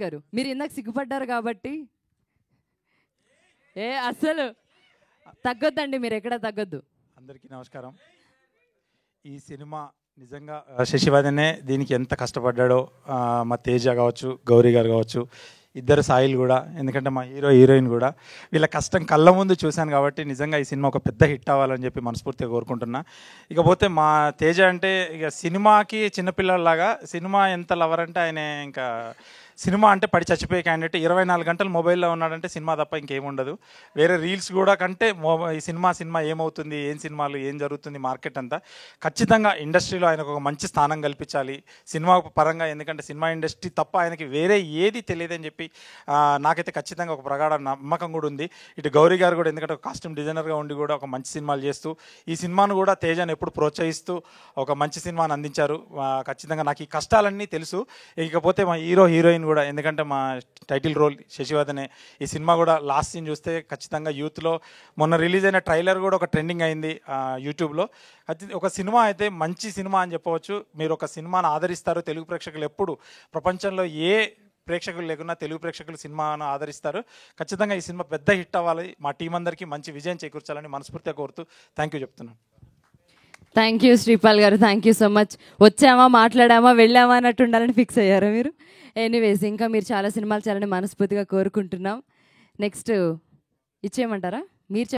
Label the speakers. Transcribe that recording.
Speaker 1: గారు మీరు ఇందాక సిగ్గుపడ్డారు కాబట్టి అసలు తగ్గొద్దండి, మీరు ఎక్కడ తగ్గొద్దు.
Speaker 2: అందరికీ నమస్కారం. ఈ సినిమా నిజంగా శశివర్ధనే దీనికి ఎంత కష్టపడ్డాడో మా తేజ కావచ్చు, గౌరీ గారు కావచ్చు, ఇద్దరు సాయిలు కూడా, ఎందుకంటే మా హీరో హీరోయిన్ కూడా వీళ్ళ కష్టం కళ్ళ ముందు చూశాను కాబట్టి నిజంగా ఈ సినిమా ఒక పెద్ద హిట్ అవ్వాలని చెప్పి మనస్ఫూర్తిగా కోరుకుంటున్నా. ఇకపోతే మా తేజ అంటే ఇక సినిమాకి చిన్నపిల్లలాగా, సినిమా ఎంత లవర్ అంటే ఆయన ఇంకా సినిమా అంటే పడి చచ్చిపోయే క్యాండిడేట్. 24 గంటలు మొబైల్లో ఉన్నాడంటే సినిమా తప్ప ఇంకేముండదు. వేరే రీల్స్ కూడా కంటే ఈ సినిమా ఏమవుతుంది, ఏం సినిమాలు ఏం జరుగుతుంది మార్కెట్ అంతా, ఖచ్చితంగా ఇండస్ట్రీలో ఆయనకు ఒక మంచి స్థానం కల్పించాలి సినిమా పరంగా. ఎందుకంటే సినిమా ఇండస్ట్రీ తప్ప ఆయనకి వేరే ఏది తెలియదని చెప్పి నాకైతే ఖచ్చితంగా ఒక ప్రగాఢ నమ్మకం కూడా ఉంది. ఇటు గౌరీ గారు కూడా, ఎందుకంటే ఒక కాస్ట్యూమ్ డిజైనర్గా ఉండి కూడా ఒక మంచి సినిమాలు చేస్తూ ఈ సినిమాను కూడా తేజను ఎప్పుడు ప్రోత్సహిస్తూ ఒక మంచి సినిమాని అందించారు. ఖచ్చితంగా నాకు ఈ కష్టాలన్నీ తెలుసు. ఇకపోతే మా హీరో హీరోయిన్ కూడా, ఎందుకంటే మా టైటిల్ రోల్ శశివర్ధనే. ఈ సినిమా కూడా లాస్ట్ సీన్ చూస్తే ఖచ్చితంగా యూత్లో మొన్న రిలీజ్ అయిన ట్రైలర్ కూడా ఒక ట్రెండింగ్ అయింది యూట్యూబ్లో. ఒక సినిమా అయితే మంచి సినిమా అని చెప్పవచ్చు. మీరు ఒక సినిమాను ఆదరిస్తారు, తెలుగు ప్రేక్షకులు ఎప్పుడు ప్రపంచంలో ఏ ప్రేక్షకులు లేకున్నా తెలుగు ప్రేక్షకులు సినిమాను ఆదరిస్తారు. ఖచ్చితంగా ఈ సినిమా పెద్ద హిట్ అవ్వాలి, మా టీం అందరికీ మంచి విజయం చేకూర్చాలని మనస్ఫూర్తిగా కోరుతూ థ్యాంక్ యూ చెప్తున్నాను.
Speaker 1: థ్యాంక్ యూ శ్రీపాల్ గారు, థ్యాంక్ యూ సో మచ్. వచ్చామా, మాట్లాడామా, వెళ్ళామా అన్నట్టు ఉండాలని ఫిక్స్ అయ్యారా మీరు? ఎనీవేస్, ఇంకా మీరు చాలా సినిమాలు చేయాలని మనస్ఫూర్తిగా కోరుకుంటున్నాం. నెక్స్ట్ ఇచ్చేయమంటారా? మీరు